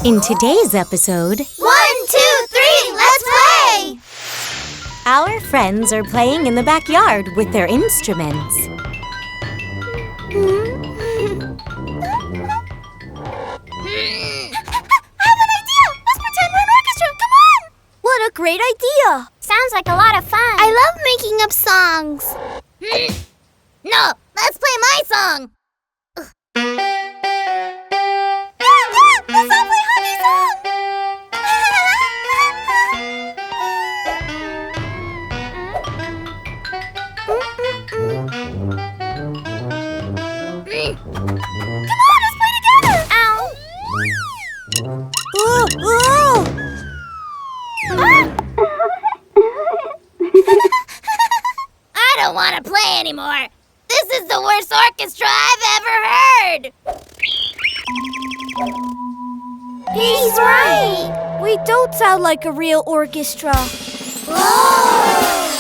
In today's episode... 1, 2, 3, let's play! Our friends are playing in the backyard with their instruments. I have an idea! Let's pretend we're an orchestra! Come on! What a great idea! Sounds like a lot of fun. I love making up songs. No, let's play my song. Let's all play Hoggie's song. Come on, let's play together. Ow. I don't want to play anymore. This is the worst orchestra I've ever heard. He's right. We don't sound like a real orchestra. Whoa!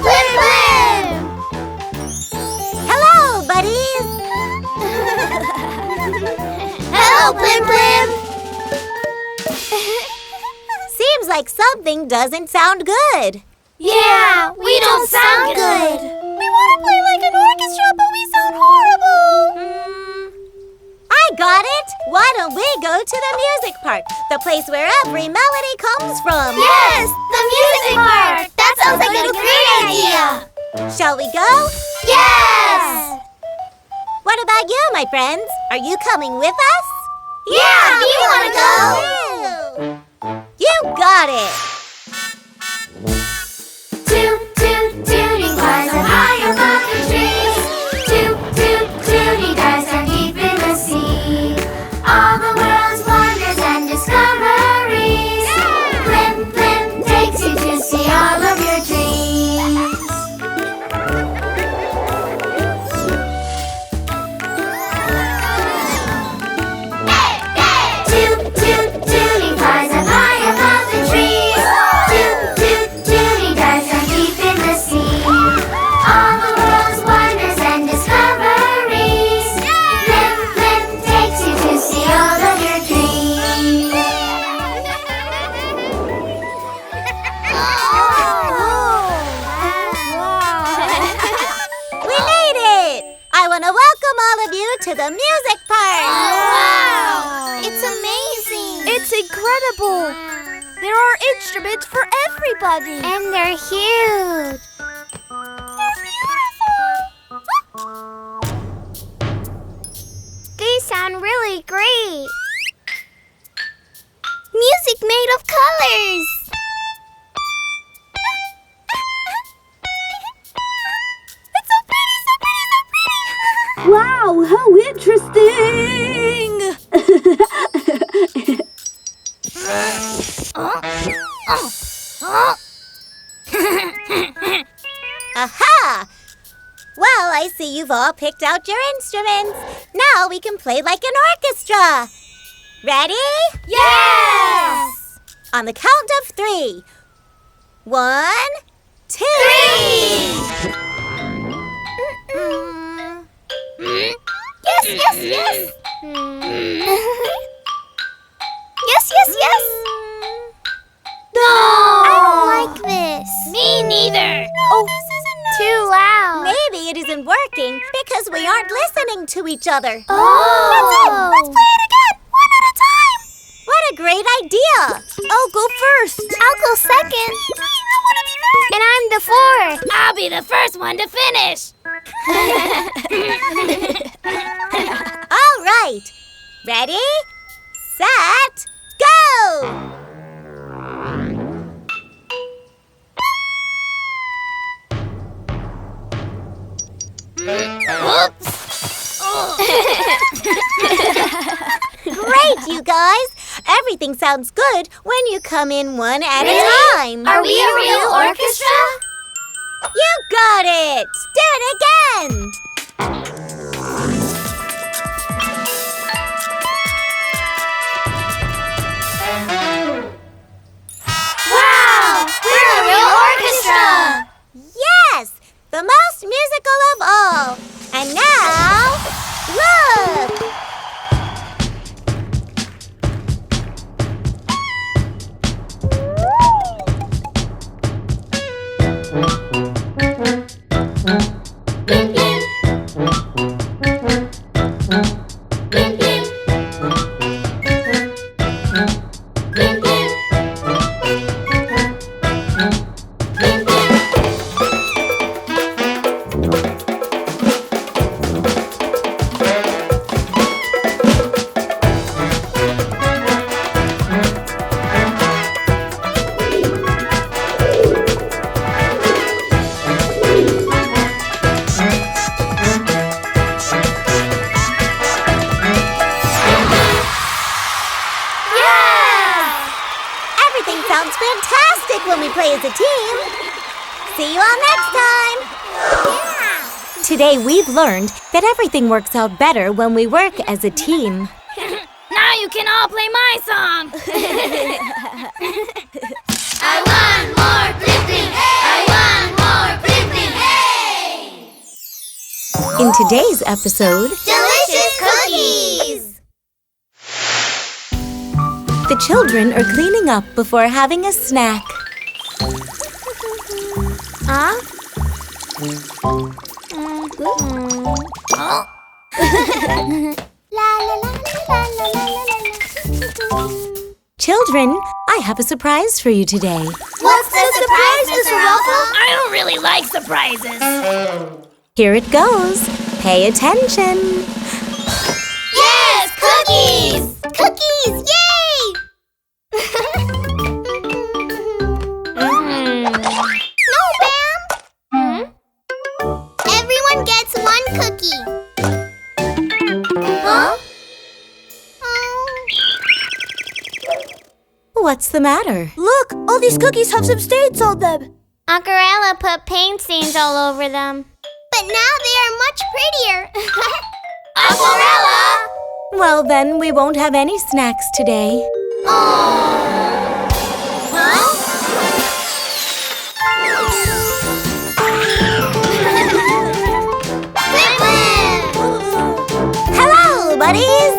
Plim Plim! Hello, buddies! Hello, Plim Plim! Seems like something doesn't sound good. Yeah, we don't sound good. We want to play like an orchestra, but we sound horrible. I got it! Why don't we go to the music park, the place where every melody comes from? Yes, the music park! That sounds like a great idea! Shall we go? Yes! What about you, my friends? Are you coming with us? Yeah, we want to go! You got it! Toot, toot, tooting cars are high above the trees. Toot, toot, tooting cars are deep in the sea. All the world's wonders and discoveries. Plim Plim takes you to see all of your dreams. Toot, toot, tooting cars are high above the trees. Toot, toot, tooting cars are deep in the sea. All the world's wonders and discoveries. Plim Plim takes you to see all of your dreams. We made it! I want to welcome all of you to the music park! Wow! It's amazing! It's incredible. There are instruments for everybody. And they're huge! These sound really great. Music made of colors! It's so pretty, so pretty, so pretty! Wow, how interesting! Aha! Well, I see you've all picked out your instruments. Now we can play like an orchestra. Ready? Yes! On the count of 3. 1, 2. 3! Yes, yes, yes! Yes, yes, yes! No! I don't like this. Me neither! Oh, too loud. Maybe it isn't working because we aren't listening to each other. Oh! That's it! Let's play it again! One at a time! What a great idea! I'll go first. I'll go second. I want to be third. And I'm the fourth. I'll be the first one to finish. All right. Ready, set, go! Oops! Great, you guys! Everything sounds good when you come in one at a time. Are we a real orchestra? You got it! Do it again! Wow! We're a real orchestra! Yes! The most musical of all. And now, look! Plim Plim. Plim Plim. Plim Plim. Plim Plim. Everything sounds fantastic when we play as a team. See you all next time. Today we've learned that everything works out better when we work as a team. Now you can all play my song. I want more Plim Plim. I want more Plim Plim. Hey! In today's episode, Delicious cookies. the children are cleaning up before having a snack. Huh? La la la la la la la. Children, I have a surprise for you today. What's the surprise, Mr. Waffle? I don't really like surprises. Here it goes. Pay attention. Yes, cookies! Cookies, yay! No, Bam! Everyone gets one cookie. Huh? What's the matter? Look, all these cookies have some stains on them. Acuarella put paint stains all over them. But now they are much prettier. Acuarella! Well, then we won't have any snacks today. Plim Plim! Hello, buddies!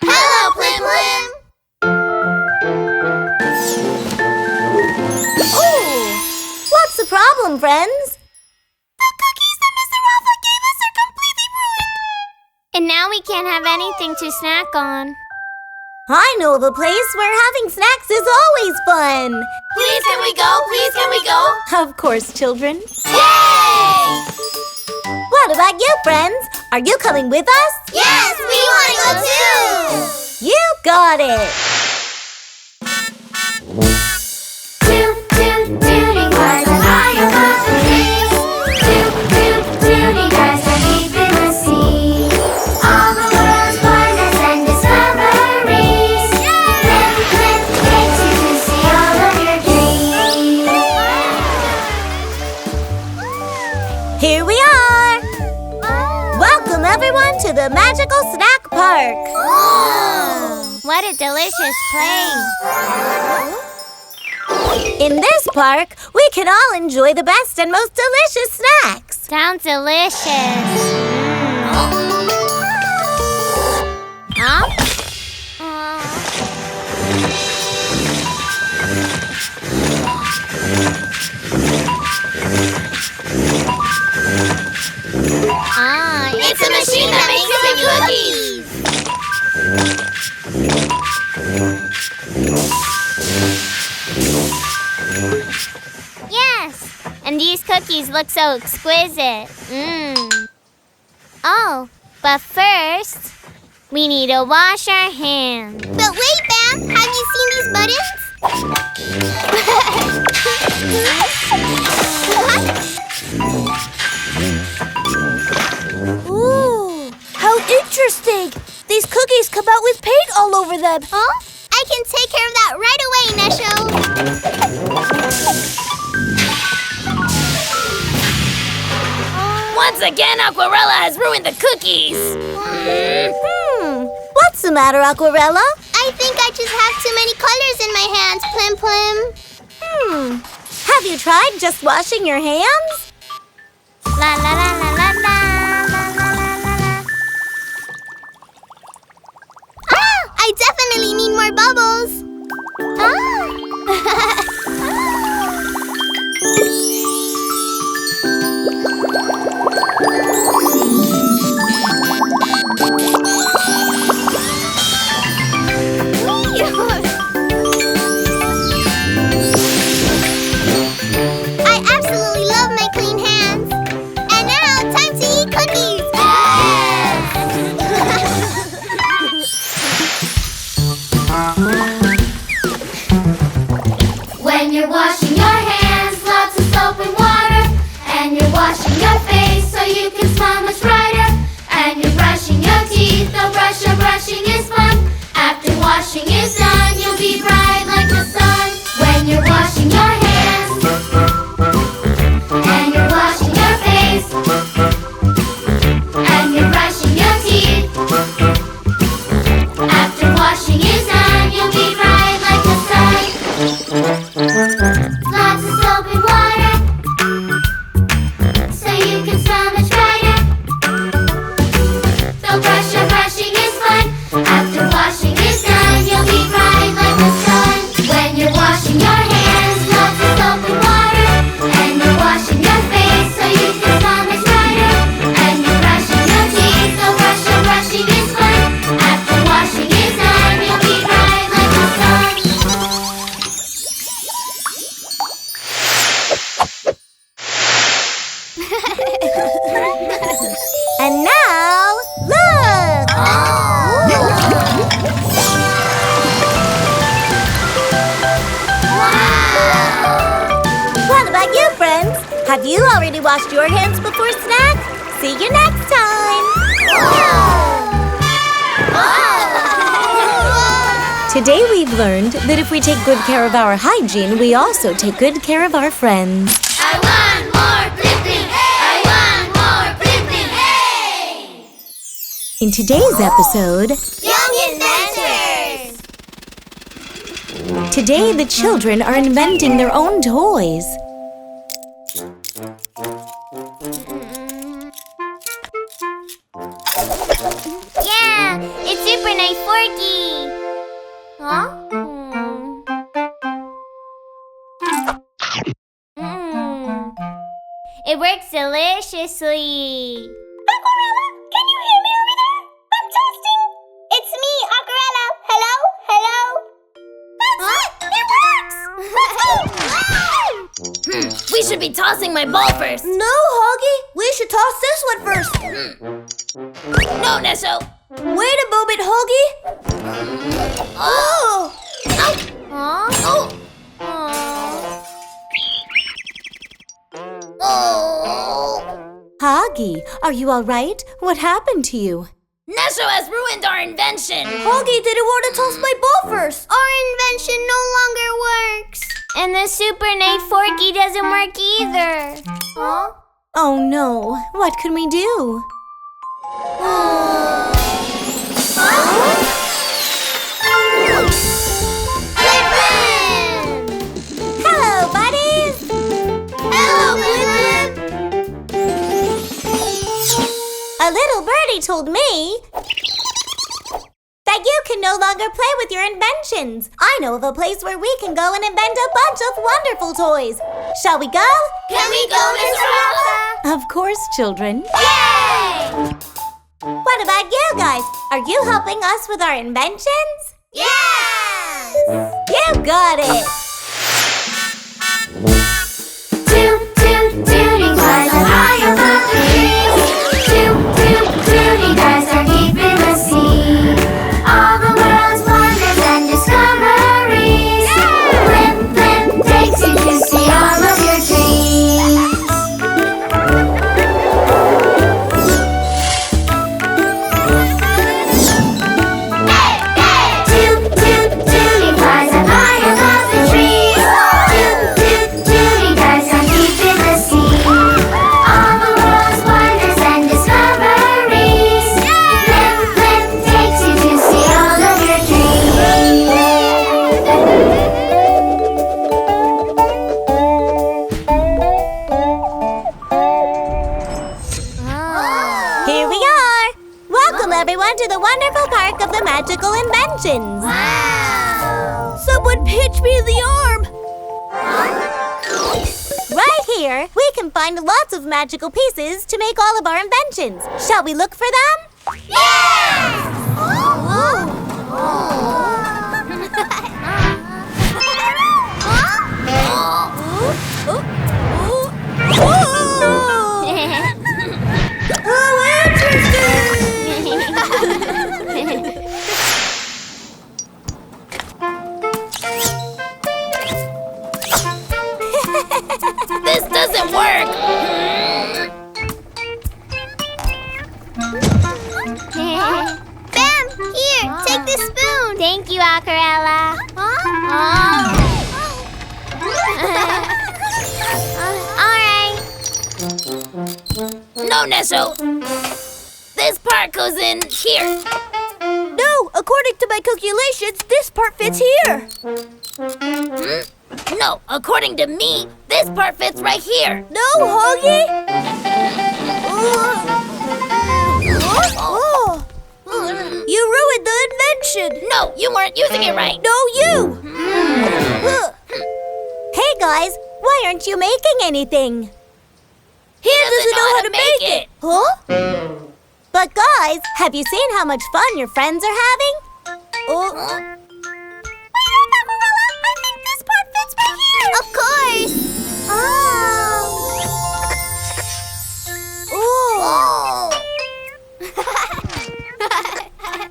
Hello, Plim Plim! What's the problem, friends? The cookies that Mr. Waffle gave us are completely ruined. And now we can't have anything to snack on. I know of a place where having snacks is always fun. Please, can we go? Please, can we go? Of course, children. Yay! What about you, friends? Are you coming with us? Yes, we want to go too! You got it! Toot, toot, tooting cars are high above the trees. Toot, toot, tooting cars are deep in the sea. All the world's wonders and discoveries. Plim Plim takes you to see all of your dreams. Here we are! Welcome, everyone, to the Magical Snack Park! What a delicious place! In this park, we can all enjoy the best and most delicious snacks. Sounds delicious. Huh? It's a machine that makes cookies. Yes, and these cookies look so exquisite. Oh, but first, we need to wash our hands. But wait, Bam, have you seen these buttons? Ooh, how interesting. These cookies come out with paint all over them. Huh? I can take care of that right away, Nesho. Once again, Acuarella has ruined the cookies. What's the matter, Acuarella? I think I just have too many colors in my hands, Plim Plim. Have you tried just washing your hands? La la la la la la la la la la la. Ah! I I definitely need more bubbles. I absolutely love my clean hands. And now, time to eat cookies. When you're washing your hands, lots of soap and water. And you're washing your face so you can smile much brighter. And you're brushing your teeth, the brushing is fun. After washing is done, you'll be bright like the sun. When you're washing your hands, and you're washing your face, and you're brushing your teeth. After washing is done, you'll be bright like the sun. Lots of soap and water, so you can smile much brighter. The brushing is fun. After washing is done, you'll be bright like the sun. When you're washing your hands, lots of soap and water. And you're washing your face, so you can smile much brighter. And you're brushing your teeth, the brushing is fun. After washing is done, you'll be bright like the sun. And now, look! What about you, friends? Have you already washed your hands before snack? See you next time! Today we've learned that if we take good care of our hygiene, we also take good care of our friends. I want more Plim Plim. I want more Plim Plim. Hey! In today's episode, Young Inventors! today the children are inventing their own toys. Yeah, it's super nice forky. Huh? It works deliciously. Acuarella, can you hear me over there? I'm testing. It's me, Acuarella. Hello? Hello? That's it! It works! We should be tossing my ball first. No, Hoggie. We should toss this one first. No, Nesho. Wait a moment, Hoggie. Oh! Huh? Oh. Hoggie, are you all right? What happened to you? Nesho has ruined our invention. Hoggie didn't want to toss my ball first. Our invention no longer works. And the super nice forky doesn't work either. Huh? Oh no, what can we do? Hello, buddies! Hello, Plim Plim. A little birdie told me that you can no longer play with your inventions. I know of a place where we can go and invent a bunch of wonderful toys. Shall we go? Can we go, Mr. Rafa? Of course, children. Yay! What about you guys? Are you helping us with our inventions? Yes! You got it! Toot, toot, tooting cars are high above the trees. Toot, toot, tooting cars are deep in the sea. All the world's wonders and discoveries. Plim Plim takes you to see all of your dreams. Hey, hey! Toot, toot, tooting cars are high above the trees. Toot, toot, tooting cars are deep in the sea. All the world's wonders and discoveries. Plim Plim takes you to see all of your dreams. Here we are! Welcome everyone to the wonderful park of the Magic magical inventions. Wow! Someone pinch me in the arm! Right here, we can find lots of magical pieces to make all of our inventions. Shall we look for them? Yes! This doesn't work! Bam! Here, take this spoon. Thank you, Acuarella. All right. No, Nesho! This part goes in here. No, according to my calculations, this part fits here. No, according to me, this part fits right here. No, Hoggie! You ruined the invention! No, you weren't using it right. No, you! Hey guys, why aren't you making anything? He doesn't know how to make it. Huh? But guys, have you seen how much fun your friends are having? Wait up, Acuarella. I think this part fits right here. Of course.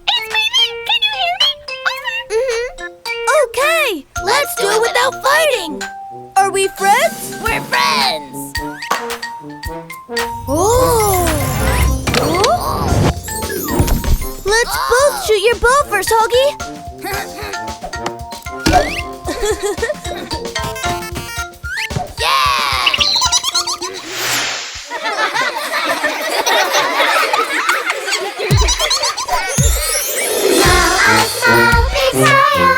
It's Mei-Li. Can you hear me? Over. Okay, Let's do it without fighting. are we friends? We're friends. Let's both shoot your bow first, Hoggie. Yeah! Smile, I smile, big smile.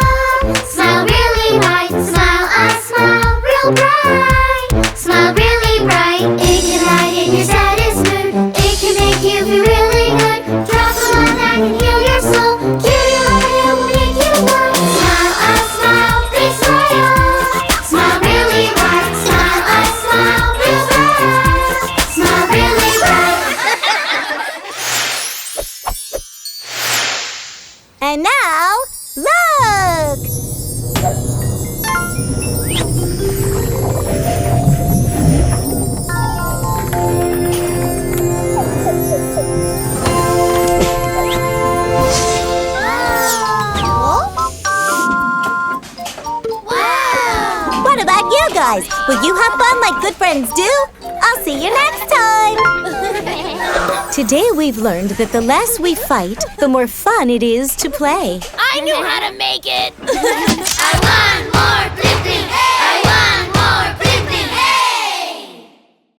Smile really wide. Smile, I smile, real bright. Smile really bright. It can lighten your saddest mood. It can make you feel really good. Drop a line that can heal your soul. Cutie line, it will make you glow. Smile, I smile, big smile. Smile really wide. Smile, I smile, real bright. Smile really bright. And now, look! Wow! What about you guys? Will you have fun like good friends do? I'll see you next time! Today we've learned that the less we fight, the more fun it is to play. I knew how to make it. I want more